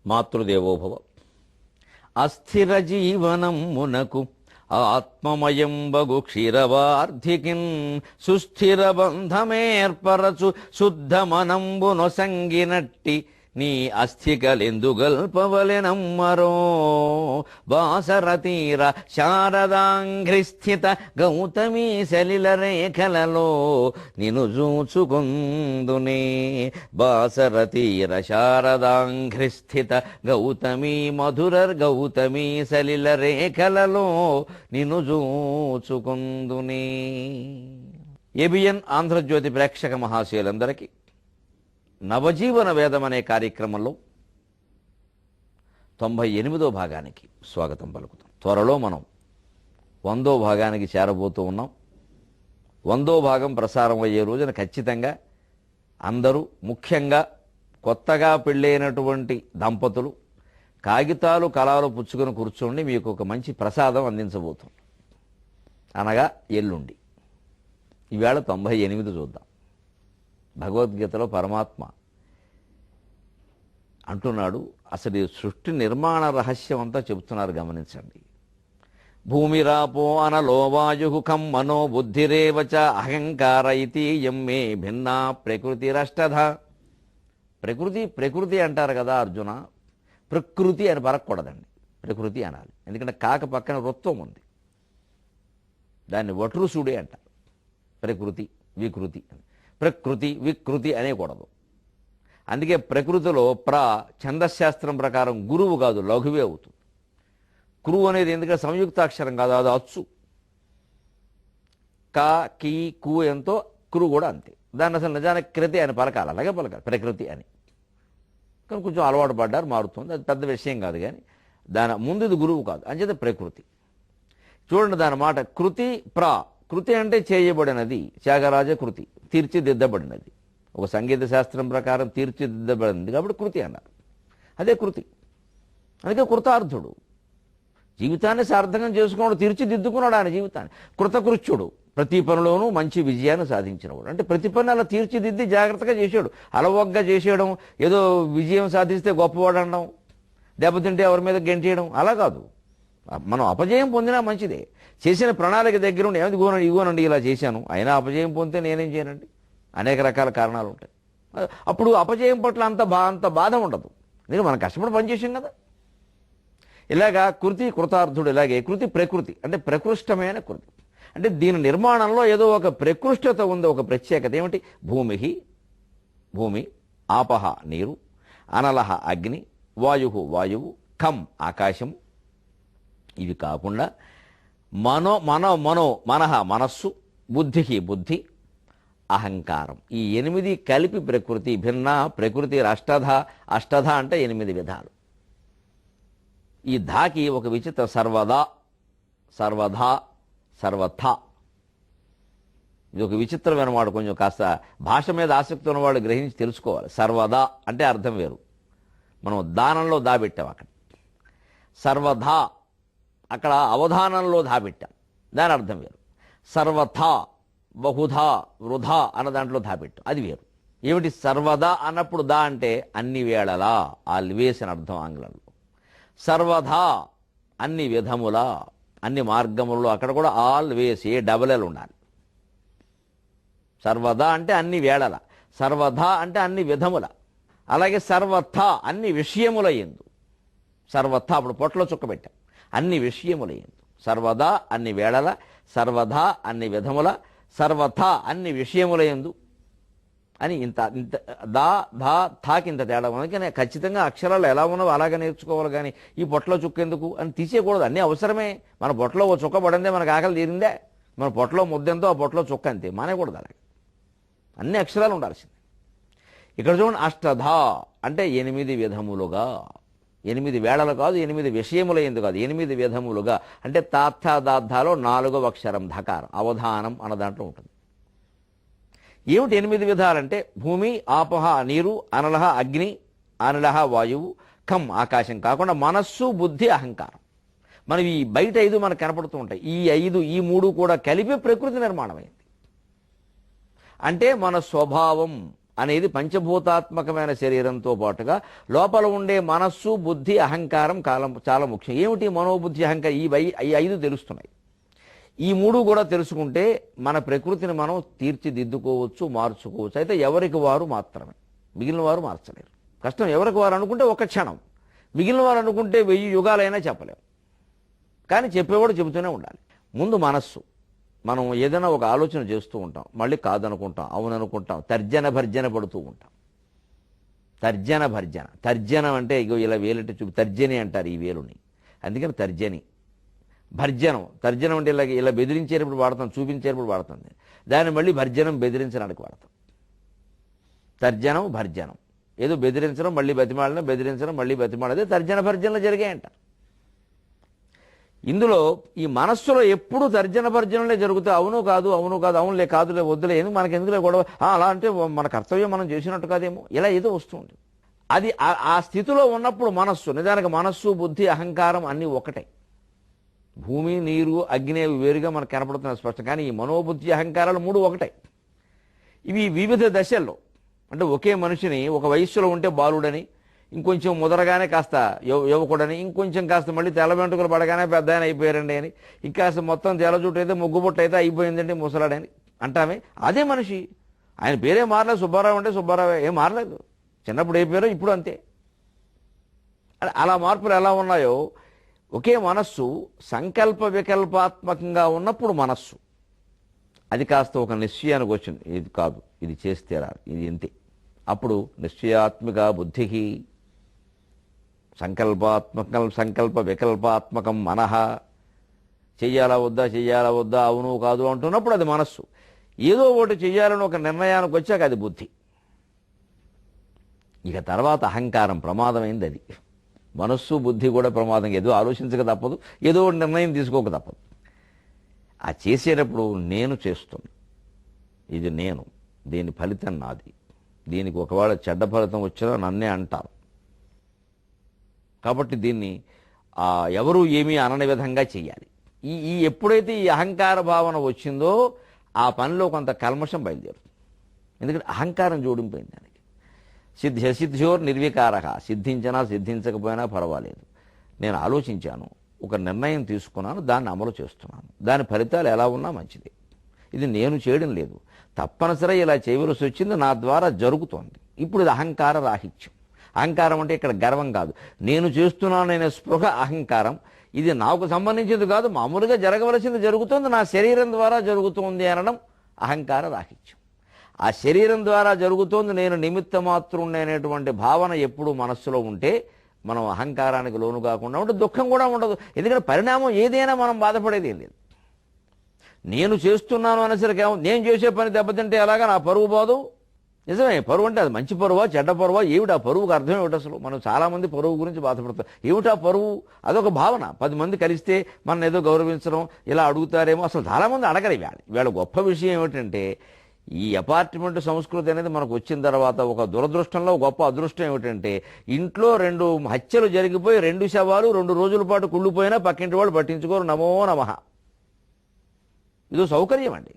మాతృదేవోభవ. అస్థిర జీవనం మునకు ఆత్మమయంబగు క్షీరవార్ధికిన్ సుస్థిర బంధమేర్పరచు శుద్ధ మనంబు నొసంగినట్టి నీ అస్థికలెందుగల్పవలెనమ్మరో. బాసరతీర శారదాంఘ్రిస్థిత గౌతమీ సలిల రేఖలలో నిను చూచుకొందునే. బాసరతీర శారదాంఘ్రిస్థిత గౌతమీ గౌతమీ సలిల రేఖలలో నిను చూచుకొందునే. ఏబిఎన్ ఆంధ్రజ్యోతి ప్రేక్షక మహాశయులందరికీ నవజీవన వేదం అనే కార్యక్రమంలో 98వ భాగానికి స్వాగతం పలుకుతాం. త్వరలో మనం 100వ భాగానికి చేరబోతూ ఉన్నాం. 100వ భాగం ప్రసారం అయ్యే రోజున ఖచ్చితంగా అందరూ, ముఖ్యంగా కొత్తగా పెళ్ళైనటువంటి దంపతులు కాగితాలు కలాలు పుచ్చుకొని కూర్చోండి. మీకు ఒక మంచి ప్రసాదం అందించబోతుంది. అనగా ఎల్లుండి. ఈవేళ 98 చూద్దాం. భగవద్గీతలో పరమాత్మ అంటున్నాడు, అసలు ఈ సృష్టి నిర్మాణ రహస్యం అంతా చెబుతున్నారు, గమనించండి. భూమిరాపో అనలో వాయు ఖం మనో బుద్ధిరేవచ అహంకార ఇతి యమ్మే భిన్నా ప్రకృతిరష్టధ. ప్రకృతి అంటారు కదా అర్జున. ప్రకృతి అని పలకూడదండి, ప్రకృతి అనాలి. ఎందుకంటే కాక పక్కన వృత్వం ఉంది, దాన్ని వట్రుసుడే అంటారు. ప్రకృతి వికృతి, ప్రకృతి వికృతి అనేకూడదు. అందుకే ప్రకృతిలో ఛందశాస్త్రం ప్రకారం గురువు కాదు, లఘువే అవుతుంది. కురువు అనేది ఎందుకంటే సంయుక్తాక్షరం కాదు, అది అచ్చు. కా కీ కు ఎంతో కురు కూడా అంతే. దాన్ని అసలు నిజానికి కృతి అని పలకాలి, అలాగే పలకాలి ప్రకృతి అని. కానీ కొంచెం అలవాటు పడ్డారు, మారుతుంది. అది పెద్ద విషయం కాదు, కానీ దాని ముందు ఇది గురువు కాదు, అంచేత ప్రకృతి. చూడండి దాని మాట. కృతి అంటే చేయబడినది, త్యాగరాజ కృతి, తీర్చిదిద్దబడినది. ఒక సంగీత శాస్త్రం ప్రకారం తీర్చిదిద్దబడింది కాబట్టి కృతి అన్నారు. అదే కృతి. అందుకే కృతార్థుడు. జీవితాన్ని సార్థకం చేసుకోవడం, తీర్చిదిద్దుకున్నాడు ఆయన జీవితాన్ని. కృతకృత్యుడు, ప్రతి పనిలోనూ మంచి విజయాన్ని సాధించినవాడు. అంటే ప్రతి పని అలా తీర్చిదిద్ది జాగ్రత్తగా చేసాడు. అలవగ్గా చేసేయడం, ఏదో విజయం సాధిస్తే గొప్పవాడు అనడం, దెబ్బతింటే ఎవరి మీద గెంటేయడం అలా కాదు. మనం అపజయం పొందినా మంచిదే. చేసిన ప్రణాళిక దగ్గర ఉండి ఏమిటి ఇగోనండి ఇలా చేశాను, అయినా అపజయం పొందితే నేనేం చేయనండి. అనేక రకాల కారణాలు ఉంటాయి. అప్పుడు అపజయం పట్ల అంత బాధ ఉండదు. నేను మనం కష్టపడి పనిచేసాం కదా. ఇలాగా కృతార్థుడు. ఇలాగే ప్రకృతి అంటే ప్రకృష్టమైన కృతి. అంటే దీని నిర్మాణంలో ఏదో ఒక ప్రకృష్టత ఉంది, ఒక ప్రత్యేకత. ఏమిటి? భూమి, ఆపహ నీరు, అనలహ అగ్ని, వాయువు, ఖం ఆకాశం. ఇవి కాకుండా మనః మనస్సు, బుద్ధి, అహంకారం. ఈ 8 కలిపి ప్రకృతి. భిన్న ప్రకృతి అష్టధ అంటే 8 విధాలు. ఈ ధాకి ఒక విచిత్ర సర్వథా. ఇది ఒక విచిత్రమైన మాట. కొంచెం కాస్త భాష మీద ఆసక్తి ఉన్నవాళ్ళు గ్రహించి తెలుసుకోవాలి. సర్వదా అంటే అర్థం వేరు. మనం దానంలో దాబెట్టాం, అక్కడ సర్వధా అక్కడ అవధానంలో దాబెట్టాం, దాని అర్థం వేరు. సర్వథా, బహుధా, వృధా అన్న దాంట్లో దాబెట్టాం, అది వేరు. ఏమిటి? సర్వదా అన్నప్పుడు దా అంటే అన్ని వేళలా, ఆల్వేస్ అని అర్థం ఆంగ్లంలో. సర్వధా అన్ని విధముల, అన్ని మార్గములలో, అక్కడ కూడా ఆల్వేస్, డబల్ ఎల్ ఉండాలి. సర్వదా అంటే అన్ని వేళల, సర్వధా అంటే అన్ని విధముల. అలాగే సర్వథా అన్ని విషయముల యందు. సర్వథా అప్పుడు పొట్టలో చుక్క పెట్టాం, అన్ని విషయముల యందు. సర్వదా అన్ని వేళల, సర్వధా అన్ని విధముల, సర్వథా అన్ని విషయముల యందు అని ఇంత థాకి ఇంత తేడా. అందుకని ఖచ్చితంగా అక్షరాలు ఎలా ఉన్నావో అలాగే నేర్చుకోవాలి, కానీ ఈ పొట్టలో చుక్క ఎందుకు అని తీసేయకూడదు. అన్నీ అవసరమే. మన పొట్టలో ఓ చుక్క పడిందే మనకు ఆకలి తీరిందే, మన పొట్టలో ముద్దెంతో ఆ పొట్టలో చుక్క అంతే, మానేకూడదు. అలాగే అన్ని అక్షరాలు ఉండాల్సింది. ఇక్కడ చూడండి, అష్టధ అంటే 8 విధములుగా. 8 వేళలు కాదు, 8 విషయముల యందు కాదు, 8 విధములుగా. అంటే తాత్థాదార్థాలో 4వ అక్షరం ధకారం, అవధానం అన్న దాంట్లో ఉంటుంది. ఏమిటి 8 విధాలంటే? భూమి, ఆపహ నీరు, అనలహ అగ్ని, అనిలహ వాయువు, ఖం ఆకాశం కాకుండా మనస్సు, బుద్ధి, అహంకారం. మనం ఈ బయట 5 మనకు కనపడుతూ ఉంటాయి. ఈ 3 కూడా కలిపి ప్రకృతి నిర్మాణమైంది. అంటే మన స్వభావం, అనేది పంచభూతాత్మకమైన శరీరంతో పాటుగా లోపల ఉండే మనస్సు, బుద్ధి, అహంకారం చాలా ముఖ్యం. ఏమిటి మనోబుద్ధి, అహంకారం? ఈ ఐదు తెలుస్తున్నాయి. ఈ మూడు కూడా తెలుసుకుంటే మన ప్రకృతిని మనం తీర్చిదిద్దుకోవచ్చు, మార్చుకోవచ్చు. అయితే ఎవరికి వారు మాత్రమే, మిగిలిన వారు మార్చలేరు. కష్టం. ఎవరికి వారు అనుకుంటే ఒక క్షణం, మిగిలిన వారు అనుకుంటే 1000 యుగాలైనా చెప్పలేము. కానీ చెప్పేవాడు చెబుతూనే ఉండాలి. ముందు మనస్సు. మనం ఏదైనా ఒక ఆలోచన చేస్తూ ఉంటాం, మళ్ళీ కాదనుకుంటాం, అవుననుకుంటాం, తర్జన పడుతూ ఉంటాం. తర్జనం అంటే ఇగో ఇలా వేలెట్టి చూపి తర్జని అంటారు ఈ వేలుని. అందుకని తర్జనం అంటే ఇలా బెదిరించేటప్పుడు వాడతాం, చూపించేటప్పుడు వాడతాం. దాన్ని మళ్ళీ భర్జనం, బెదిరించడానికి వాడతాం. భర్జనం ఏదో బెదిరించడం, మళ్ళీ బతిమాడడం, బెదిరించడం, మళ్ళీ బతిమాడదే భర్జనలు జరిగాయంట. ఇందులో ఈ మనస్సులో ఎప్పుడు భర్జనలే జరుగుతాయి. అవును కాదు, అవునులే, కాదులే, వద్దులే, మనకి ఎందుకులే గొడవ, అలా అంటే మన కర్తవ్యం మనం చేసినట్టు కాదేమో, ఇలా ఏదో వస్తుంది. అది ఆ స్థితిలో ఉన్నప్పుడు మనస్సు, నిజానికి మనస్సు, బుద్ధి, అహంకారం అన్నీ ఒకటే. భూమి, నీరు, అగ్ని వేరుగా మనకు కనపడుతున్న స్పష్టం. కానీ ఈ మనోబుద్ధి, అహంకారాలు మూడు ఒకటే. ఇవి వివిధ దశల్లో, అంటే ఒకే మనిషిని ఒక వయస్సులో ఉంటే బాలుడని, ఇంకొంచెం ముదరగానే కాస్త యువకుడని, ఇంకొంచెం కాస్త మళ్ళీ తెల్ల వెంట్రుకలు పడగానే పెద్ద ఆయన అయిపోయారండి అని, ఇంకాస్త మొత్తం తెల్ల జుట్టు అయితే ముగ్గుబొట్టు అయితే అయిపోయిందండి ముసలాడని అంటామే. అదే మనిషి. ఆయన పేరే మారలేదు. సుబ్బారావు అంటే సుబ్బారావు, ఏం మారలేదు. చిన్నప్పుడు ఏ పేరో ఇప్పుడు అంతే. అలా మార్పులు ఎలా ఉన్నాయో, ఒకే మనస్సు సంకల్ప వికల్పాత్మకంగా ఉన్నప్పుడు మనస్సు అది కాస్త ఒక నిశ్చయానికి వచ్చింది. ఇది కాదు, ఇది చేస్తే రాదు, ఇది ఇంతే. అప్పుడు నిశ్చయాత్మిక బుద్ధికి సంకల్ప వికల్పాత్మకం మనః. చెయ్యాలా వద్దా, అవును కాదు అంటున్నప్పుడు అది మనస్సు. ఏదో ఒకటి చెయ్యాలని ఒక నిర్ణయానికి వచ్చాక అది బుద్ధి. ఇక తర్వాత అహంకారం ప్రమాదమైంది. అది మనస్సు, బుద్ధి కూడా ప్రమాదం. ఏదో ఆలోచించక తప్పదు, ఏదో ఒక నిర్ణయం తీసుకోక తప్పదు. ఆ చేసేటప్పుడు నేను చేస్తున్నా, ఇది నేను, దీని ఫలితం నాది, దీనికి ఒకవేళ చెడ్డ ఫలితం వచ్చినా నన్నే అంటారు. కాబట్టి దీన్ని ఎవరు ఏమీ అనని విధంగా చెయ్యాలి. ఎప్పుడైతే ఈ అహంకార భావన వచ్చిందో ఆ పనిలో కొంత కల్మషం బయలుదేరుతుంది. ఎందుకంటే అహంకారం జోడింపోయింది దానికి. సిద్ధ్యోర్ నిర్వికార, సిద్ధించినా సిద్ధించకపోయినా పర్వాలేదు, నేను ఆలోచించాను, ఒక నిర్ణయం తీసుకున్నాను, దాన్ని అమలు చేస్తున్నాను, దాని ఫలితాలు ఎలా ఉన్నా మంచిది. ఇది నేను చేయడం లేదు, తప్పనిసరి ఇలా చేయవలసి వచ్చింది, నా ద్వారా జరుగుతోంది. ఇప్పుడు ఇది అహంకార రాహిత్యం. అహంకారం అంటే ఇక్కడ గర్వం కాదు, నేను చేస్తున్నాననే స్పృహ అహంకారం. ఇది నాకు సంబంధించింది కాదు, మామూలుగా జరగవలసింది జరుగుతుంది, నా శరీరం ద్వారా జరుగుతోంది అనడం అహంకార రాహిత్యం. ఆ శరీరం ద్వారా జరుగుతోంది, నేను నిమిత్త మాత్రుణ్ణి అనేటువంటి భావన ఎప్పుడు మనస్సులో ఉంటే మనం అహంకారానికి లోను కాకుండా ఉంటే దుఃఖం కూడా ఉండదు. ఎందుకంటే పరిణామం ఏదైనా మనం బాధపడేది ఏం లేదు. నేను చేస్తున్నాను అనేసరికి నేను చేసే పని దెబ్బతింటే ఎలాగా, నా పరువు పోదు. నిజమే, పరువు అంటే అది మంచి పరువా చెడ్డ పరువా, ఏమిటా పరువుకు అర్థం ఏమిటి అసలు? మనం చాలామంది పరువు గురించి బాధపడతాం. ఏమిటా పరువు? అదొక భావన. 10 మంది కలిస్తే మనం ఏదో గౌరవించడం, ఇలా అడుగుతారేమో. అసలు చాలామంది అడగరు. వీళ్ళ గొప్ప విషయం ఏమిటంటే, ఈ అపార్ట్మెంట్ సంస్కృతి అనేది మనకు వచ్చిన తర్వాత ఒక దురదృష్టంలో గొప్ప అదృష్టం ఏమిటంటే, ఇంట్లో 2 హత్యలు జరిగిపోయి 2 శవాలు 2 రోజుల పాటు కుళ్ళిపోయినా పక్కింటి వాళ్ళు పట్టించుకోరు. నమో నమః. ఇదో సౌకర్యం అండి.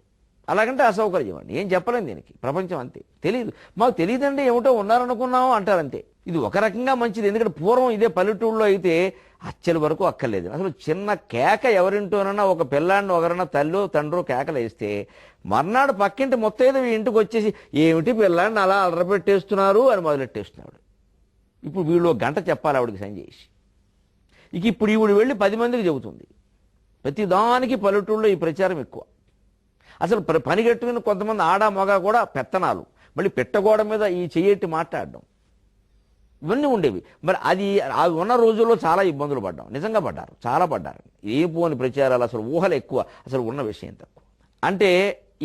అలాగంటే అసౌకర్యం అండి. ఏం చెప్పలేం దీనికి. ప్రపంచం అంతే. తెలియదు, మాకు తెలియదండి, ఏమిటో ఉన్నారనుకున్నాము అంటారంతే. ఇది ఒక రకంగా మంచిది. ఎందుకంటే పూర్వం ఇదే పల్లెటూళ్ళలో అయితే హత్యల వరకు అక్కర్లేదు. అసలు చిన్న కేక ఎవరింటోనన్నా, ఒక పిల్లాడిని ఒకరన్నా తల్లో తండ్రో కేకలు వేస్తే మర్నాడు పక్కింటి మొత్తం ఇంటికి వచ్చేసి ఏమిటి పిల్లాడిని అలా అలరపెట్టేస్తున్నారు అని మొదలెట్టేస్తున్నాడు. ఇప్పుడు వీళ్ళు 1 గంట చెప్పాలి ఆవిడికి సంజేసి. ఇప్పుడు ఈవిడ వెళ్ళి 10 మందికి చెబుతుంది. ప్రతి దానికి పల్లెటూళ్ళలో ఈ ప్రచారం ఎక్కువ. అసలు పనిగట్టుకుని కొంతమంది ఆడ మగ కూడా పెత్తనాలు, మళ్ళీ పెట్టగోడ మీద ఈ చెయ్యట్టి మాట్లాడడం, ఇవన్నీ ఉండేవి. మరి అది ఉన్న రోజుల్లో చాలా ఇబ్బందులు పడ్డాం. నిజంగా పడ్డారు, చాలా పడ్డారు. ఏ పోని ప్రచారాలు, అసలు ఊహలు ఎక్కువ, అసలు ఉన్న విషయం తక్కువ. అంటే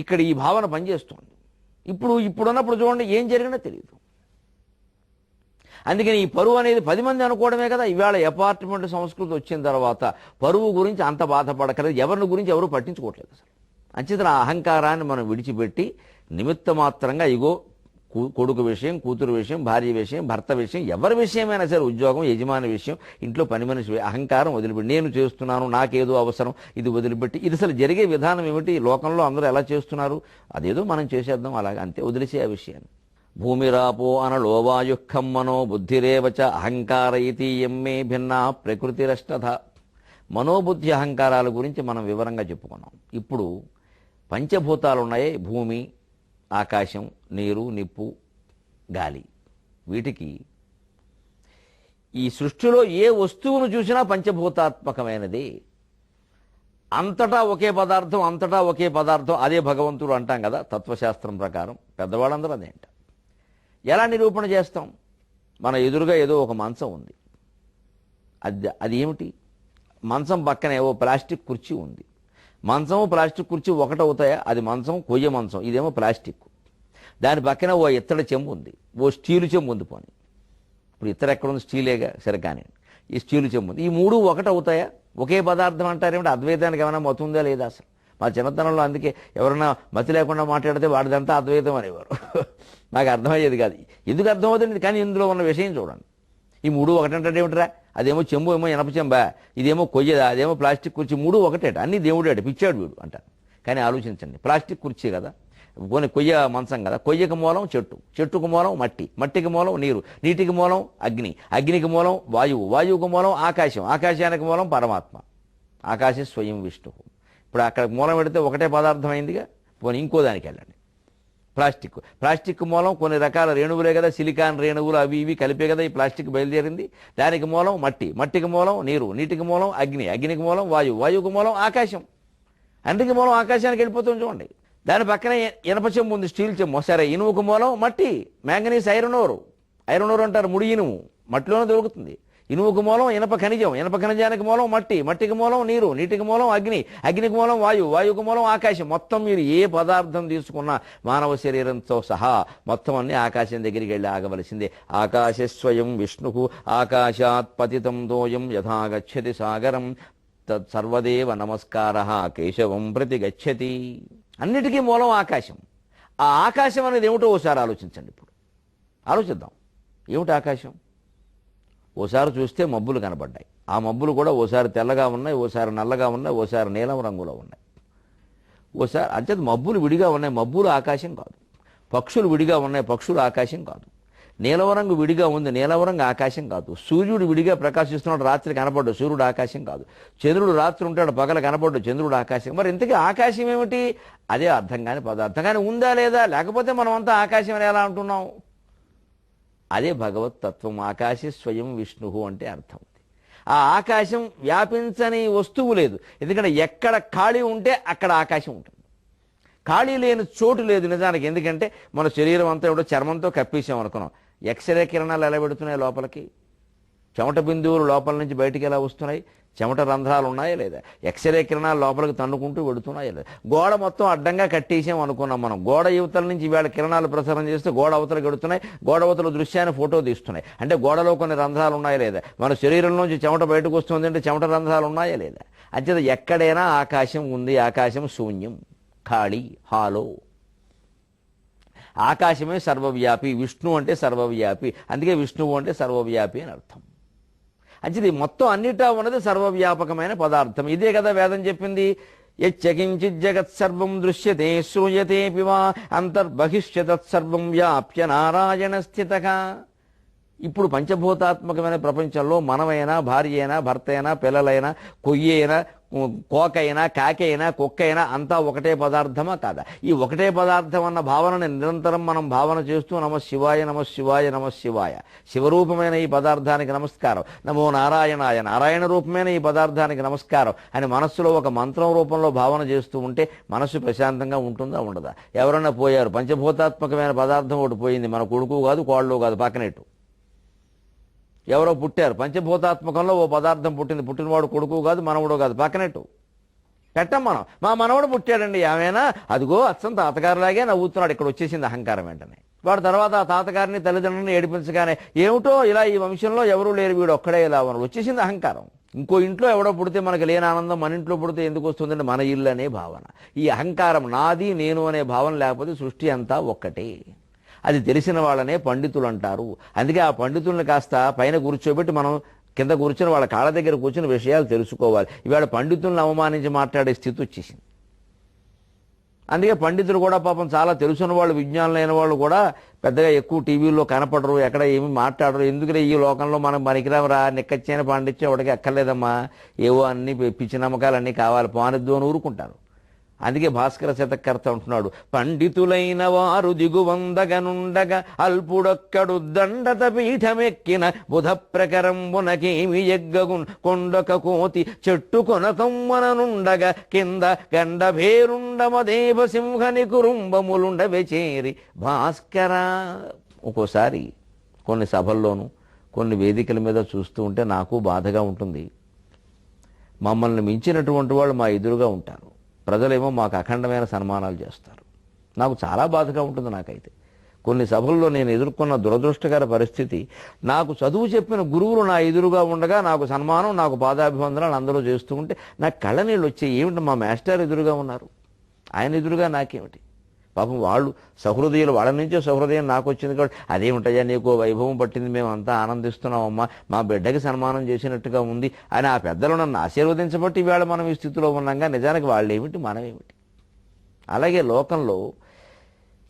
ఇక్కడ ఈ భావన పనిచేస్తుంది. ఇప్పుడున్నప్పుడు చూడండి, ఏం జరిగినా తెలియదు. అందుకని ఈ పరువు అనేది 10 మంది అనుకోవడమే కదా. ఇవాళ అపార్ట్మెంట్ సంస్కృతి వచ్చిన తర్వాత పరువు గురించి అంత బాధపడకలేదు. ఎవరిని గురించి ఎవరు పట్టించుకోవట్లేదు అసలు. అంచేతన అహంకారాన్ని మనం విడిచిపెట్టి నిమిత్త మాత్రంగా ఇగో కొడుకు విషయం, కూతురు విషయం, భార్య విషయం, భర్త విషయం, ఎవరి విషయమైనా సరే, ఉద్యోగం, యజమాని విషయం, ఇంట్లో పని మనిషి, అహంకారం వదిలిపెట్టి నేను చేస్తున్నాను, నాకేదో అవసరం, ఇది వదిలిపెట్టి, ఇది అసలు జరిగే విధానం ఏమిటి, లోకంలో అందరూ ఎలా చేస్తున్నారు, అదేదో మనం చేసేద్దాం, అలాగే అంతే, వదిలేసే ఆ విషయాన్ని. భూమిరాపో అనలో వాయుఃఖం మనో బుద్ధిరేవచ అహంకార ఇతి ఎమ్మే భిన్నా ప్రకృతిరష్టధ. మనోబుద్ధి అహంకారాల గురించి మనం వివరంగా చెప్పుకున్నాం. ఇప్పుడు పంచభూతాలు ఉన్నాయి, భూమి, ఆకాశం, నీరు, నిప్పు, గాలి. వీటికి ఈ సృష్టిలో ఏ వస్తువును చూసినా పంచభూతాత్మకమైనది. అంతటా ఒకే పదార్థం, అంతటా ఒకే పదార్థం, అదే భగవంతుడు అంటాం కదా తత్వశాస్త్రం ప్రకారం. పెద్దవాళ్ళందరూ అదే అంట. ఎలా నిరూపణ చేస్తాం? మన ఎదురుగా ఏదో ఒక మంచం ఉంది. అది ఏమిటి? మంచం పక్కన ఏవో ప్లాస్టిక్ కుర్చీ ఉంది. మంచము ప్లాస్టిక్ కుర్చీ ఒకటవుతాయా? అది మంచం, కొయ్య మంచం, ఇదేమో ప్లాస్టిక్. దాని పక్కన ఓ ఇత్తడి చెంబు ఉంది, ఓ స్టీలు చెంబు ఉంది. పోనీ ఇప్పుడు ఇత్తడి ఎక్కడుంది? స్టీలేగా, సరే కానీ ఈ స్టీలు చెంబు ఉంది. ఈ మూడు ఒకటవుతాయా? ఒకే పదార్థం అంటారేమిటి? అద్వైతానికి ఏమైనా మతం ఉందా లేదా? అసలు మా చిన్నతనంలో అందుకే ఎవరన్నా మతి లేకుండా మాట్లాడితే వాడిదంతా అద్వైతం అనేవారు. నాకు అర్థమయ్యేది కాదు. ఎందుకు అర్థమవుతుంది? కానీ ఇందులో ఉన్న విషయం చూడండి. ఈ మూడు ఒకటంటే ఏమిటరా? అదేమో చెంబు ఏమో ఇనప చెంబా, ఇదేమో కొయ్యదా, అదేమో ప్లాస్టిక్ కుర్చీ, మూడు ఒకటేట. అన్ని దేవుడేట, పిచ్చాడు వీడు అంటారు. కానీ ఆలోచించండి, ప్లాస్టిక్ కుర్చీ కదా, పోనీ కొయ్య మంచం కదా, కొయ్యకి మూలం చెట్టు, చెట్టుకు మూలం మట్టి, మట్టికి మూలం నీరు, నీటికి మూలం అగ్ని, అగ్నికి మూలం వాయువు, వాయువుకు మూలం ఆకాశం, ఆకాశానికి మూలం పరమాత్మ. ఆకాశ స్వయం విష్ణువు. ఇప్పుడు అక్కడ మూలం పెడితే ఒకటే పదార్థం అయిందిగా. పోనీ ఇంకో దానికి వెళ్ళండి. ప్లాస్టిక్ మూలం కొన్ని రకాల రేణువులే కదా, సిలికాన్ రేణువులు అవి ఇవి కలిపే కదా ఈ ప్లాస్టిక్ బయలుదేరింది. దానికి మూలం మట్టి, మట్టికి మూలం నీరు, నీటికి మూలం అగ్ని, అగ్నికి మూలం వాయువు, వాయువుకు మూలం ఆకాశం, అన్నిటికి మూలం ఆకాశానికి వెళ్ళిపోతుంది చూడండి. దాని పక్కన ఇనప చెంబు ఉంది, స్టీల్ చెంబు. సరే, ఇనుముకు మూలం మట్టి, మ్యాంగనీస్ ఐరన్ ఓర్ అంటారు, ముడి ఇనుము మట్టిలోనే దొరుకుతుంది. ఇనుముకు మూలం ఇనప ఖనిజం, ఇనప ఖనిజానికి మూలం మట్టి, మట్టికి మూలం నీరు, నీటికి మూలం అగ్ని, అగ్నికి మూలం వాయువు, వాయువుకు మూలం ఆకాశం. మొత్తం మీరు ఏ పదార్థం తీసుకున్నా మానవ శరీరంతో సహా మొత్తం అన్ని ఆకాశం దగ్గరికి వెళ్ళి ఆగవలసిందే. ఆకాశ స్వయం విష్ణు ఆకాశాత్ పతితం దోయం యథా గచ్చతి సాగరం తత్సర్వదేవ నమస్కార కేశవం ప్రతి గచ్చతి. అన్నిటికీ మూలం ఆకాశం. ఆ ఆకాశం అనేది ఏమిటో ఓసారి ఆలోచించండి. ఇప్పుడు ఆలోచిద్దాం, ఏమిటి ఆకాశం? ఓసారి చూస్తే మబ్బులు కనబడ్డాయి. ఆ మబ్బులు కూడా ఓసారి తెల్లగా ఉన్నాయి, ఓసారి నల్లగా ఉన్నాయి, ఓసారి నీలం రంగులో ఉన్నాయి. ఓసారి అంచేత మబ్బులు విడిగా ఉన్నాయి, మబ్బులు ఆకాశం కాదు. పక్షులు విడిగా ఉన్నాయి, పక్షులు ఆకాశం కాదు. నీలవరంగు విడిగా ఉంది, నీలవరంగు ఆకాశం కాదు. సూర్యుడు విడిగా ప్రకాశిస్తున్నాడు, రాత్రి కనపడ్డు, సూర్యుడు ఆకాశం కాదు. చంద్రుడు రాత్రి ఉంటాడు, పగల కనపడ్డు, చంద్రుడు ఆకాశం. మరి ఇంతకీ ఆకాశం ఏమిటి? అదే అర్థం కాని పదార్థం. కానీ ఉందా లేదా? లేకపోతే మనం అంతా ఆకాశం అని ఎలా అంటున్నాం? అదే భగవత్ తత్వం. ఆకాశ స్వయం విష్ణు అంటే అర్థం. ఆ ఆకాశం వ్యాపించని వస్తువు లేదు. ఎందుకంటే ఎక్కడ ఖాళీ ఉంటే అక్కడ ఆకాశం ఉంటుంది. ఖాళీ లేని చోటు లేదు నిజానికి. ఎందుకంటే మన శరీరం అంతా కూడా చర్మంతో కప్పేసాం అనుకున్నాం. ఎక్స్రే కిరణాలు ఎలా పెడుతున్నాయి లోపలికి? చెమట బిందువులు లోపల నుంచి బయటికి ఎలా వస్తున్నాయి? చెమట రంధ్రాలు ఉన్నాయా లేదా? ఎక్స్రే కిరణాలు లోపలికి తన్నుకుంటూ పెడుతున్నాయా లేదా? గోడ మొత్తం అడ్డంగా కట్టేసాం అనుకున్నాం మనం. గోడ యువతల నుంచి ఇవాళ కిరణాలు ప్రసారం చేస్తే గోడ అవతలు గడుతున్నాయి, గోడ అవతల దృశ్యాన్ని ఫోటో తీస్తున్నాయి. అంటే గోడలో కొన్ని రంధ్రాలు ఉన్నాయా లేదా? మన శరీరంలోంచి చెమట బయటకు వస్తుంది అంటే చెమట రంధ్రాలు ఉన్నాయా లేదా? అంచేత ఎక్కడైనా ఆకాశం ఉంది. ఆకాశం శూన్యం, ఖాళీ, హాలో. ఆకాశమే సర్వవ్యాపి. విష్ణు అంటే సర్వవ్యాపి, అందుకే విష్ణువు అంటే సర్వవ్యాపి అని అర్థం. అంటే మొత్తం అన్నిటా ఉన్నది సర్వవ్యాపకమైన పదార్థం. ఇదే కదా వేదం చెప్పింది. యచ్చకించిత్ జగత్సర్వం దృశ్యతే శ్రూయతే పివా అంతర్బహిష్యతత్సర్వం వ్యాప్య నారాయణ స్థితగా. ఇప్పుడు పంచభూతాత్మకమైన ప్రపంచంలో మనమైనా, భార్య అయినా, భర్త అయినా, పిల్లలైనా, కొయ్యి అయినా, కోకైనా, కాకైనా, కుక్కైనా అంతా ఒకటే పదార్థమా కాదా? ఈ ఒకటే పదార్థం అన్న భావనని నిరంతరం మనం భావన చేస్తూ నమ శివాయ, నమ శివాయ, నమ శివాయ, శివరూపమైన ఈ పదార్థానికి నమస్కారం, నమో నారాయణాయ, నారాయణ రూపమైన ఈ పదార్థానికి నమస్కారం అని మనస్సులో ఒక మంత్రం రూపంలో భావన చేస్తూ ఉంటే మనస్సు ప్రశాంతంగా ఉంటుందా ఉండదా? ఎవరన్నా పోయారు, పంచభూతాత్మకమైన పదార్థం ఒకటి పోయింది, మన కొడుకు కాదు, కోళ్ళు కాదు, పక్కనేటు ఎవరో పుట్టారు, పంచభూతాత్మకంలో ఓ పదార్థం పుట్టింది, పుట్టినవాడు కొడుకు కాదు, మనవడు కాదు, పక్కనట్టు పెట్టం మనం. మా మనవడు పుట్టాడండి, ఆమెనా అదిగో అచ్చం తాతగారిలాగే నవ్వుతున్నాడు. ఇక్కడ వచ్చేసింది అహంకారం వెంటనే. వాడు తర్వాత ఆ తాతగారిని తల్లిదండ్రులను ఏడిపించగానే ఏమిటో ఇలా ఈ వంశంలో ఎవరూ లేరు, వీడు ఒక్కడే ఇలా ఉన్నాడు, వచ్చేసింది అహంకారం. ఇంకో ఇంట్లో ఎవడో పుడితే మనకు లేని ఆనందం మన ఇంట్లో పుడితే ఎందుకు వస్తుందంటే మన ఇల్లు అనే భావన. ఈ అహంకారం, నాది నేను అనే భావన లేకపోతే సృష్టి అంతా ఒక్కటే. అది తెలిసిన వాళ్ళనే పండితులు అంటారు. అందుకే ఆ పండితుల్ని కాస్త పైన కూర్చోబెట్టి మనం కింద కూర్చొని వాళ్ళ కాళ్ళ దగ్గర కూర్చొని విషయాలు తెలుసుకోవాలి. ఇవాళ పండితులను అవమానించి మాట్లాడే స్థితి వచ్చేసింది. అందుకే పండితులు కూడా పాపం చాలా తెలుసున్న వాళ్ళు, విజ్ఞానులైన వాళ్ళు కూడా పెద్దగా ఎక్కువ టీవీల్లో కనపడరు, ఎక్కడ ఏమి మాట్లాడరు. ఎందుకంటే ఈ లోకంలో మనం పనికిరామరా, నిక్కచ్చైన పాండిత్యం ఒకటికి అక్కర్లేదమ్మా, ఏవో అన్ని పిచ్చి నమ్మకాలు అన్నీ కావాలి, పానిద్దు అని ఊరుకుంటారు. అందుకే భాస్కర శతకర్త అంటున్నాడు, పండితులైన వారు దిగువందగనుండగా అల్పుడొక్కడు దండత పీఠమెక్కిన బుధ ప్రకరంబునకేమి ఎగ్గగున్ కొండక కోతి చెట్టు కొనకమ్మననుండగా కింద గండభేరుండమదేవ సింహని కురుంబములుండవే చేరి భాస్కర. ఒక్కోసారి కొన్ని సభల్లోనూ కొన్ని వేదికల మీద చూస్తూ ఉంటే నాకు బాధగా ఉంటుంది. మమ్మల్ని మించినటువంటి వాళ్ళు మా ఎదురుగా ఉంటారు, ప్రజలేమో మాకు అఖండమైన సన్మానాలు చేస్తారు. నాకు చాలా బాధగా ఉంటుంది. నాకైతే కొన్ని సభల్లో నేను ఎదుర్కొన్న దురదృష్టకర పరిస్థితి, నాకు చదువు చెప్పిన గురువులు నా ఎదురుగా ఉండగా నాకు సన్మానం, నాకు పాదాభివందనాలు అందరూ చేస్తూ ఉంటే నాకు కళ్ళనీళ్ళు వచ్చాయి. ఏమిటి మా మాస్టర్ ఎదురుగా ఉన్నారు, ఆయన ఎదురుగా నాకేమిటి? పాపం వాళ్ళు సహృదయులు, వాళ్ళ నుంచే సహృదయం నాకు వచ్చింది కాబట్టి అదేమిటయ్యా నీకు వైభవం పట్టింది, మేము అంతా ఆనందిస్తున్నామమ్మా, మా బిడ్డకి సన్మానం చేసినట్టుగా ఉంది అని ఆ పెద్దలు నన్ను ఆశీర్వదించబట్టి ఇవాళ మనం ఈ స్థితిలో ఉన్నాగా, నిజానికి వాళ్ళు ఏమిటి మనమేమిటి? అలాగే లోకంలో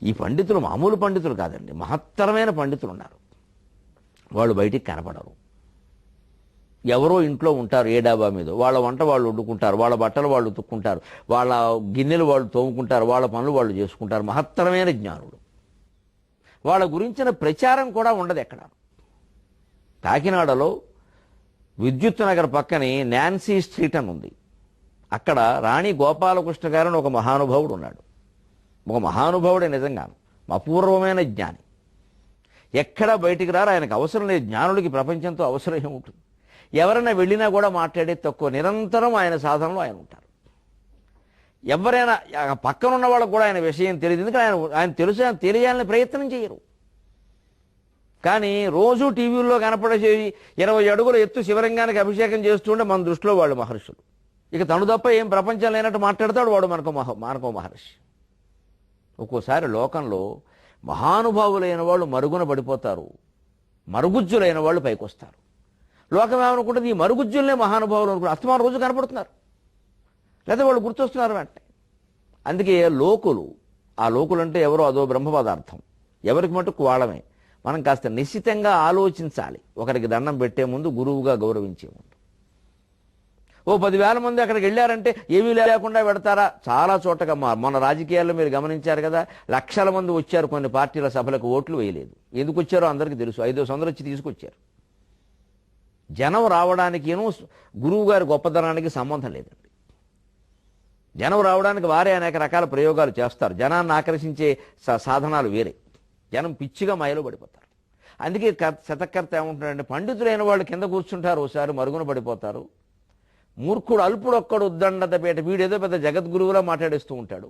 ఈ పండితులు మామూలు పండితులు కాదండి, మహత్తరమైన పండితులు ఉన్నారు. వాళ్ళు బయటికి కనపడరు, ఎవరో ఇంట్లో ఉంటారు ఏ డాబా మీద, వాళ్ళ వంట వాళ్ళు వండుకుంటారు, వాళ్ళ బట్టలు వాళ్ళు ఉతుక్కుంటారు, వాళ్ళ గిన్నెలు వాళ్ళు తోముకుంటారు, వాళ్ళ పనులు వాళ్ళు చేసుకుంటారు. మహత్తరమైన జ్ఞానులు. వాళ్ళ గురించిన ప్రచారం కూడా ఉండదు ఎక్కడ. కాకినాడలో విద్యుత్ నగర్ పక్కనే నాన్సీ స్ట్రీట్ అని ఉంది. అక్కడ రాణి గోపాలకృష్ణ గారని ఒక మహానుభావుడు ఉన్నాడు. ఒక మహానుభావుడే నిజంగా, అపూర్వమైన జ్ఞాని. ఎక్కడా బయటికి రారు, ఆయనకు అవసరం లేదు. జ్ఞానుడికి ప్రపంచంతో అవసరం ఏముంటుంది? ఎవరైనా వెళ్ళినా కూడా మాట్లాడేది తక్కువ, నిరంతరం ఆయన సాధనలో ఆయన ఉంటారు. ఎవరైనా పక్కనున్న వాళ్ళకు కూడా ఆయన విషయం తెలియదు, ఎందుకంటే ఆయన తెలుసు, ఆయన తెలియాలని ప్రయత్నం చేయరు. కానీ రోజు టీవీల్లో కనపడేసి 20 అడుగుల ఎత్తు శివలింగానికి అభిషేకం చేస్తుంటే మన దృష్టిలో వాళ్ళు మహర్షులు. ఇక తను తప్ప ఏం ప్రపంచం లేనట్టు మాట్లాడతాడు వాడు మనకో మహర్షి. ఒక్కోసారి లోకంలో మహానుభావులైన వాళ్ళు మరుగున పడిపోతారు, మరుగుజ్జులైన వాళ్ళు పైకొస్తారు. లోకం ఏమనుకుంటుంది, ఈ మరుగుజ్జులనే మహానుభావులు అనుకుంటారు, అస్తమానం రోజు కనపడుతున్నారు, లేదా వాళ్ళు గుర్తొస్తున్నారు వెంటనే. అందుకే లోకులు, ఆ లోకులు అంటే ఎవరో అదో బ్రహ్మ పదార్థం, ఎవరికి మటుకు వాళ్ళమే. మనం కాస్త నిశ్చితంగా ఆలోచించాలి. ఒకరికి దండం పెట్టే ముందు, గురువుగా గౌరవించే ముందు. ఓ 10,000 మంది అక్కడికి వెళ్ళారంటే ఏమీ లేకుండా పెడతారా? చాలా చోటగా మన రాజకీయాల్లో మీరు గమనించారు కదా, లక్షల మంది వచ్చారు కొన్ని పార్టీల సభలకు, ఓట్లు వేయలేదు. ఎందుకు వచ్చారో అందరికీ తెలుసు, 5 సంవత్సరాలు వచ్చి తీసుకొచ్చారు. జనం రావడానికి గురువు గారి గొప్పతనానికి సంబంధం లేదండి. జనం రావడానికి వారే అనేక రకాల ప్రయోగాలు చేస్తారు. జనాన్ని ఆకర్షించే సాధనాలు వేరే. జనం పిచ్చిగా మాయలో పడిపోతారు. అందుకే శతకర్త ఏమంటున్నాడంటే, పండితులైన వాళ్ళు కింద కూర్చుంటారు, ఒకసారి మరుగున పడిపోతారు. మూర్ఖుడు అల్పుడొక్కడు ఉద్దండతపేట, వీడేదో పెద్ద జగద్గురువులా మాట్లాడేస్తూ ఉంటాడు.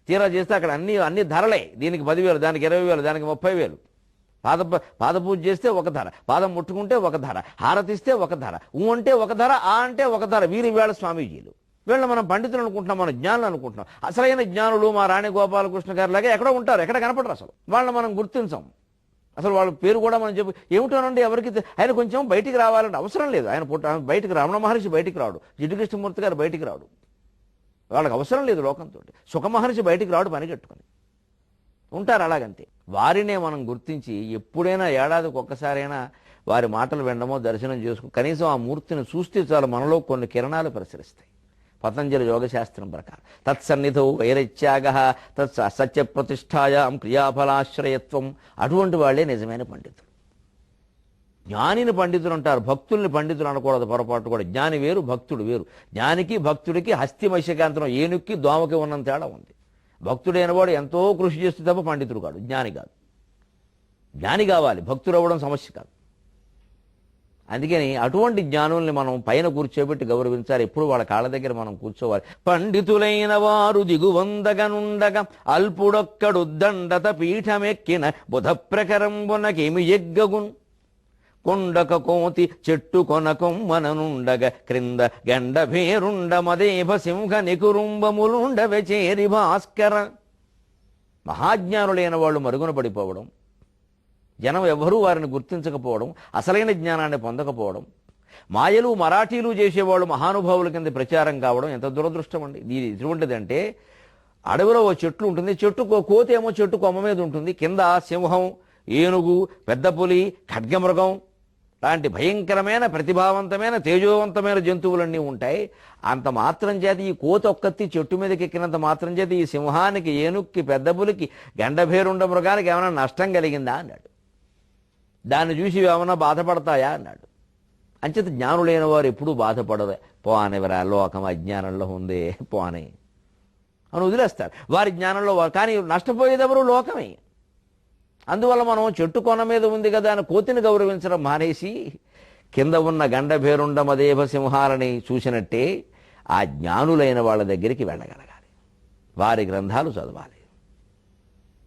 తీరా చేస్తే అక్కడ అన్ని ధరలే. దీనికి 10,000, దానికి 20,000, దానికి 30,000. పాదపూజ చేస్తే ఒక ధర, పాదం ముట్టుకుంటే ఒక ధర, హారతిస్తే ఒక ధర, అంటే ఒక ధర, అంటే ఒక ధర. వీరి వేళ స్వామీజీలు. వీళ్ళని మనం పండితులు అనుకుంటున్నాం, మన జ్ఞానులు అనుకుంటున్నాం. అసలైన జ్ఞానులు మా రాణి గోపాలకృష్ణ గారి లాగా ఎక్కడో ఉంటారు, ఎక్కడ కనపడరు. అసలు వాళ్ళని మనం గుర్తించాం. అసలు వాళ్ళ పేరు కూడా మనం చెప్పి ఏమిటోనండి ఎవరికి. ఆయన కొంచెం బయటికి రావాలంటే అవసరం లేదు. ఆయన బయటికి రమణ మహర్షి బయటికి రాడు, జిడ్డు కృష్ణమూర్తి గారు బయటికి రాడు. వాళ్ళకి అవసరం లేదు లోకంతో. సుఖ మహర్షి బయటికి రాడు పని కట్టుకొని ఉంటారు. అలాగంతే. వారినే మనం గుర్తించి ఎప్పుడైనా ఏడాదికి ఒక్కసారైనా వారి మాటలు వినడమో దర్శనం చేసుకో, కనీసం ఆ మూర్తిని చూస్తే చాలు మనలో కొన్ని కిరణాలు ప్రసరిస్తాయి. పతంజలి యోగశాస్త్రం ప్రకారం తత్సన్నిధౌ వైరత్యాగ తత్ సత్య ప్రతిష్టాయాం క్రియాఫలాశ్రయత్వం. అటువంటి వాళ్ళే నిజమైన పండితులు. జ్ఞానిని పండితులు అంటారు, భక్తుల్ని పండితులు అనకూడదు పొరపాటు కూడా. జ్ఞాని వేరు, భక్తుడు వేరు. జ్ఞానికి భక్తుడికి హస్తిమశకాంతరం, ఏనుక్కి దోమకి ఉన్నంత తేడా ఉంది. భక్తుడైన వాడు ఎంతో కృషి చేస్తే తప్ప పండితుడు కాడు, జ్ఞాని కాదు. జ్ఞాని కావాలి, భక్తుడు అవ్వడం సమస్య కాదు. అందుకని అటువంటి జ్ఞానుల్ని మనం పైన కూర్చోబెట్టి గౌరవించాలి. ఎప్పుడు వాళ్ళ కాళ్ళ దగ్గర మనం కూర్చోవాలి. పండితులైన వారు దిగువందగనుండగా అల్పుడొక్కడు దండత పీఠమెక్కిన బుధ ప్రకరంబునకేమి ఎగ్గగున్ కొండక కోతి చెట్టు కొనకొమ్మననుండగా క్రింద గండభేరుండ మదేభ సింహ నికురుంబములుండవె చేరి భాస్కర. మహాజ్ఞానులైన వాళ్ళు మరుగున పడిపోవడం, జనం ఎవరూ వారిని గుర్తించకపోవడం, అసలైన జ్ఞానాన్ని పొందకపోవడం, మాయలు మరాఠీలు చేసేవాళ్ళు మహానుభావుల కింద ప్రచారం కావడం ఎంత దురదృష్టం అండి. ఇది ఎటువంటిదంటే అడవిలో ఓ చెట్లు ఉంటుంది, కోతి ఏమో చెట్టు కొమ్మ మీద ఉంటుంది, కింద సింహం, ఏనుగు, పెద్ద పులి, ఖడ్గమృగం లాంటి భయంకరమైన ప్రతిభావంతమైన తేజోవంతమైన జంతువులన్నీ ఉంటాయి. అంత మాత్రం చేత ఈ కోతి ఒక్కత్తి చెట్టు మీదకి ఎక్కినంత మాత్రం చేత ఈ సింహానికి, ఏనుక్కి, పెద్ద పులికి, గండభేరుండ మృగానికి ఏమైనా నష్టం కలిగిందా అన్నాడు. దాన్ని చూసి ఏమైనా బాధపడతాయా అన్నాడు. అంచేత జ్ఞానులైన వారు ఎప్పుడూ బాధపడరు. పోనివరా, లోకం అజ్ఞానంలో ఉంది, పోని అని వదిలేస్తారు. వారి జ్ఞానంలో వారు, కానీ నష్టపోయేదెవరు? లోకమే. అందువల్ల మనం చెట్టు కొన మీద ఉంది కదా అని కోతిని గౌరవించడం మానేసి కింద ఉన్న గండభేరుండ మదేభ సింహాలని చూసినట్టే ఆ జ్ఞానులైన వాళ్ళ దగ్గరికి వెళ్ళగలగాలి. వారి గ్రంథాలు చదవాలి.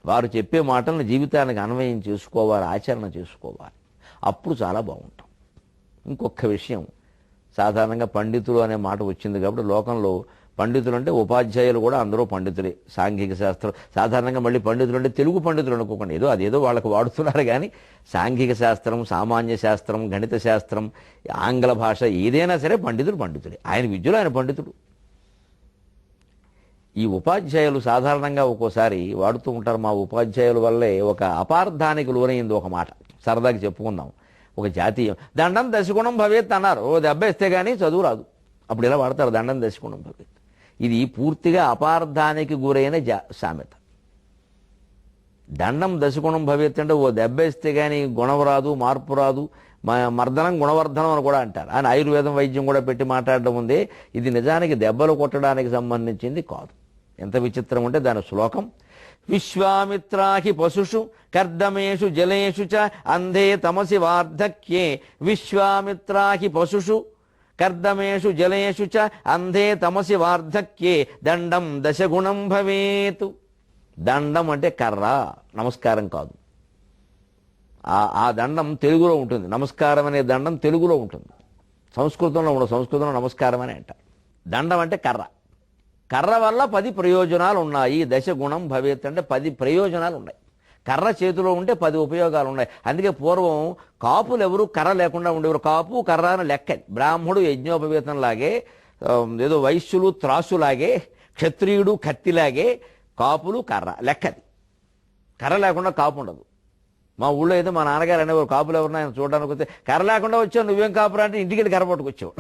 వారు చెప్పే మాటలను జీవితానికి అన్వయం చేసుకోవాలి, ఆచరణ చేసుకోవాలి. అప్పుడు చాలా బాగుంటాం. ఇంకొక విషయం, సాధారణంగా పండితులు అనే మాట వచ్చింది కాబట్టి లోకంలో పండితులు అంటే ఉపాధ్యాయులు కూడా అందరూ పండితులే. సాంఘిక శాస్త్రం సాధారణంగా, మళ్ళీ పండితులు అంటే తెలుగు పండితులు అనుకోకండి, అదేదో వాళ్ళకు వాడుతున్నారు. కానీ సాంఘిక శాస్త్రం, సామాన్య శాస్త్రం, గణిత శాస్త్రం, ఆంగ్ల భాష ఏదైనా సరే పండితులే. ఆయన విద్యలో ఆయన పండితుడు. ఈ ఉపాధ్యాయులు సాధారణంగా ఒక్కోసారి వాడుతూ ఉంటారు. మా ఉపాధ్యాయుల వల్లే ఒక అపార్థానికి లోనైంది ఒక మాట, సరదాకి చెప్పుకుందాం. ఒక జాతీయం, దండం దశగుణం భవేత్ అన్నారు. ఓ దెబ్బ ఇస్తే కానీ చదువు రాదు. అప్పుడు ఇలా వాడతారు, దండం దశగుణం భవేత్. ఇది పూర్తిగా అపార్థానికి గురైన సామెత. దండం దశగుణం భవేత్ అంటే ఓ దెబ్బ ఇస్తే కానీ గుణం రాదు, మార్పు రాదు. మర్దనం గుణవర్ధనం అని కూడా అంటారు. ఆయన ఆయుర్వేదం వైద్యం కూడా పెట్టి మాట్లాడడం ఉందే. ఇది నిజానికి దెబ్బలు కొట్టడానికి సంబంధించింది కాదు. ఎంత విచిత్రం అంటే దాని శ్లోకం, విశ్వామిత్రాహి పశుషు కర్దమేషు జలేషు చ అంధే తమసి వార్ధక్యే. విశ్వామిత్రాహి పశుషు కర్దమేషు జలేషు చ అంధే తమసి వార్ధక్యే దండం దశగుణం భవేతు. దండం అంటే కర్ర, నమస్కారం కాదు. ఆ దండం తెలుగులో ఉంటుంది. నమస్కారం అనే దండం తెలుగులో ఉంటుంది, సంస్కృతంలో ఉండదు. సంస్కృతంలో నమస్కారం అని అంటారు. దండం అంటే కర్ర. కర్ర వల్ల 10 ప్రయోజనాలు ఉన్నాయి. దశగుణం భవేత్ అంటే 10 ప్రయోజనాలు ఉన్నాయి. కర్ర చేతిలో ఉంటే 10 ఉపయోగాలు ఉన్నాయి. అందుకే పూర్వం కాపులు ఎవరు కర్ర లేకుండా ఉండేవారు. కాపు కర్ర అని లెక్క. బ్రాహ్మడు యజ్ఞోపవేతం లాగే, ఏదో వైశ్యులు త్రాసులాగే, క్షత్రియుడు కత్తిలాగే, కాపులు కర్ర లెక్కది. కర్ర లేకుండా కాపు ఉండదు. మా ఊళ్ళో అయితే మా నాన్నగారు అనేవారు, కాపులు ఎవరిని ఆయన చూడడానికి వస్తే, కర్ర లేకుండా వచ్చావు నువ్వేం కాపురా అంటే ఇంటికి కర్ర పట్టుకొచ్చావు.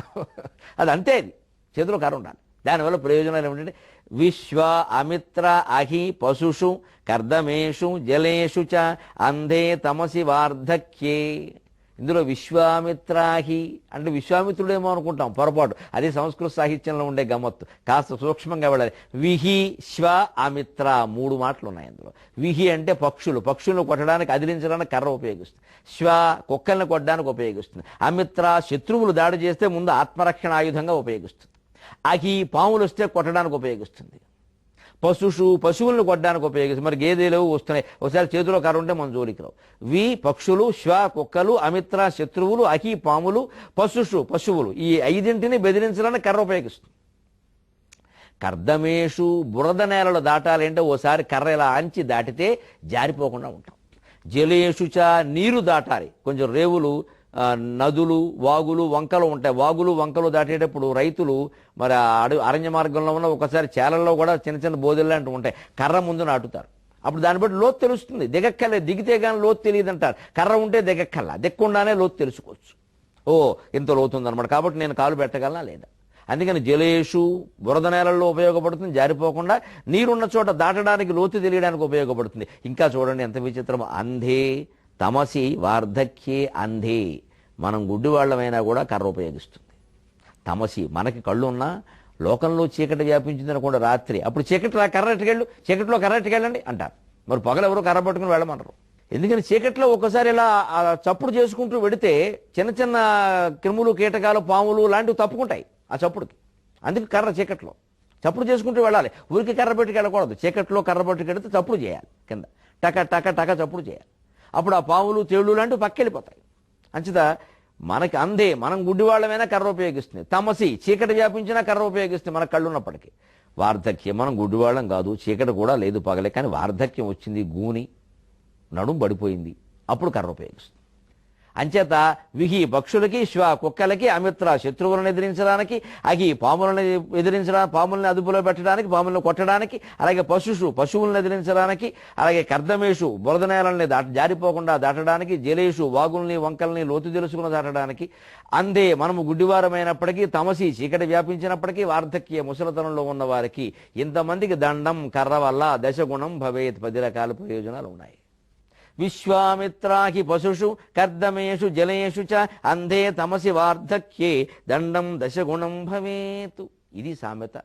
అది అంతే, అది చేతిలో కర్ర ఉండాలి. దానివల్ల ప్రయోజనాలు ఏమిటంటే, విశ్వ అమిత్ర అహి పశుషు కర్దమేషు జలేషు చ అంధే తమసి వార్ధక్యే. ఇందులో విశ్వామిత్రాహి అంటే విశ్వామిత్రుడేమో అనుకుంటాం, పొరపాటు. అదే సంస్కృత సాహిత్యంలో ఉండే గమ్మత్తు. కాస్త సూక్ష్మంగా వెళ్ళాలి. విహి శ్వ అమిత్ర 3 మాటలు ఉన్నాయి అందులో. విహి అంటే పక్షులను కొట్టడానికి, అదిలించడానికి కర్ర ఉపయోగిస్తుంది. శ్వ కుక్కల్ని కొట్టడానికి ఉపయోగిస్తుంది. అమిత్ర శత్రువులు దాడి చేస్తే ముందు ఆత్మరక్షణ ఆయుధంగా ఉపయోగిస్తుంది. అహి పాములు వస్తే కొట్టడానికి ఉపయోగిస్తుంది. పశుషు పశువులను కొట్టడానికి ఉపయోగిస్తుంది. మరి గేదెలు వస్తున్నాయి, ఒకసారి చేతిలో కర్ర ఉంటే మన జోలికి రావు. వి పక్షులు, శ్వ కుక్కలు, అమిత్ర శత్రువులు, అహి పాములు, పశుషు పశువులు. ఈ 5ంటిని బెదిరించడానికి కర్ర ఉపయోగిస్తుంది. కర్దమేషు బురద నేలలు దాటాలంటే ఓసారి కర్ర ఇలా ఆంచి దాటితే జారిపోకుండా ఉంటాం. జలేషు చ నీరు దాటాలి. కొంచెం రేవులు, నదులు, వాగులు, వంకలు ఉంటాయి. వాగులు వంకలు దాటేటప్పుడు రైతులు మరి అరణ్య మార్గంలో ఉన్న ఒకసారి చేలల్లో కూడా చిన్న చిన్న బోధెలు లాంటివి ఉంటాయి. కర్ర ముందు నాటుతారు. అప్పుడు దాన్ని బట్టి లోతు తెలుస్తుంది. దిగక్కలే, దిగితే కానీ లోతు తెలియదు అంటారు. కర్ర ఉంటే దిగక్కల్లా, దిక్కుండానే లోతు తెలుసుకోవచ్చు. ఓ ఇంత లోతుందన్నమాట, కాబట్టి నేను కాలు పెట్టగలనా లేదా. అందుకని జలేషు బురద నేలల్లో ఉపయోగపడుతుంది, జారిపోకుండా. నీరున్న చోట దాటడానికి, లోతు తెలియడానికి ఉపయోగపడుతుంది. ఇంకా చూడండి ఎంత విచిత్రం. అంధే తమసి వార్ధక్యే అంధే. మనం గుడ్డివాళ్లమైనా కూడా కర్ర ఉపయోగిస్తుంది. తమసి మనకి కళ్ళు ఉన్నా లోకంలో చీకటి వ్యాపించింది అనుకోండి రాత్రి, అప్పుడు చీకట్లో కర్ర ఎట్టుకెళ్ళండి అంటారు. మరి పగలెవరో కర్ర పట్టుకుని వెళ్ళమంటారు. ఎందుకని చీకట్లో ఒక్కసారి ఇలా చప్పుడు చేసుకుంటూ వెడితే చిన్న చిన్న క్రిములు, కీటకాలు, పాములు లాంటివి తప్పుకుంటాయి ఆ చప్పుడుకి. అందుకు కర్ర చీకట్లో చప్పుడు చేసుకుంటూ వెళ్ళాలి. ఊరికి కర్ర పెట్టుకు వెళ్ళకూడదు. చీకట్లో కర్ర పట్టుకెడితే చప్పుడు చేయాలి, కింద టక టక టక చప్పుడు చేయాలి. అప్పుడు ఆ పాములు, తేళ్లు లాంటివి పక్కెళ్ళిపోతాయి. అంచేత మనకి అందే, మనం గుడ్డివాళ్లమైనా కర్ర ఉపయోగిస్తుంది. తమసి చీకటి వ్యాపించినా కర్ర ఉపయోగిస్తుంది మన కళ్ళు ఉన్నప్పటికీ. వార్ధక్యం, మనం గుడ్డివాళ్ళం కాదు, చీకటి కూడా లేదు పగలే, కానీ వార్ధక్యం వచ్చింది, గూని నడుం పడిపోయింది, అప్పుడు కర్ర ఉపయోగిస్తుంది. అంచేత విహి పక్షులకి, శ్వ కుక్కలకి, అమిత్ర శత్రువులను ఎదిరించడానికి, అగి పాములను ఎదిరించడానికి, పాములను అదుపులో పెట్టడానికి, పాములను కొట్టడానికి, అలాగే పశువులను ఎదిరించడానికి, అలాగే కర్దమేషు బురద నేలని జారిపోకుండా దాటడానికి, జలేషు వాగుల్ని వంకల్ని లోతు తెలుసుకుని దాటడానికి, అందే మనము గుడ్డివారమైనప్పటికీ, తమసి చీకటి వ్యాపించినప్పటికీ, వార్ధక్య ముసలతనంలో ఉన్న వారికి ఇంతమందికి దండం కర్ర వల్ల దశగుణం భవేత్ 10 రకాల ప్రయోజనాలు ఉన్నాయి. విశ్వామిత్రాకి పశుషు కర్దమేషు జలేషు చ అంధే తమసి వార్ధక్యే దండం దశగుణం భవేతు. ఇది సామెత.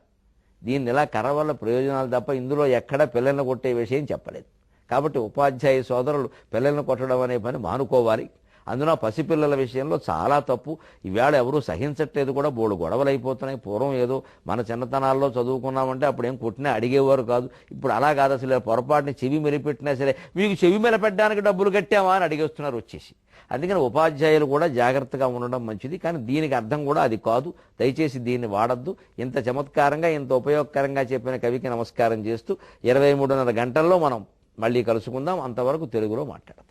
దీన్ని ఇలా కర్ర వల్ల ప్రయోజనాలు తప్ప ఇందులో ఎక్కడ పిల్లల్ని కొట్టే విషయం చెప్పలేదు. కాబట్టి ఉపాధ్యాయ సోదరులు పిల్లల్ని కొట్టడం అనే పని మానుకోవాలి. అందున పసిపిల్లల విషయంలో చాలా తప్పు. ఈవేళ ఎవరూ సహించట్లేదు కూడా, బోడు గొడవలు అయిపోతున్నాయి. పూర్వం ఏదో మన చిన్నతనాల్లో చదువుకున్నామంటే అప్పుడేం కొట్టినా అడిగేవారు కాదు. ఇప్పుడు అలా కాదు. అసలు పొరపాటుని చెవి మెలిపెట్టినా సరే మీకు చెవి మెలపెట్టడానికి డబ్బులు కట్టామా అని అడిగేస్తున్నారు వచ్చేసి. అందుకని ఉపాధ్యాయులు కూడా జాగ్రత్తగా ఉండడం మంచిది. కానీ దీనికి అర్థం కూడా అది కాదు. దయచేసి దీన్ని వాడద్దు. ఇంత చమత్కారంగా, ఇంత ఉపయోగకరంగా చెప్పిన కవికి నమస్కారం చేస్తూ 23:30 గంటల్లో మనం మళ్ళీ కలుసుకుందాం. అంతవరకు తెలుగులో మాట్లాడదాం.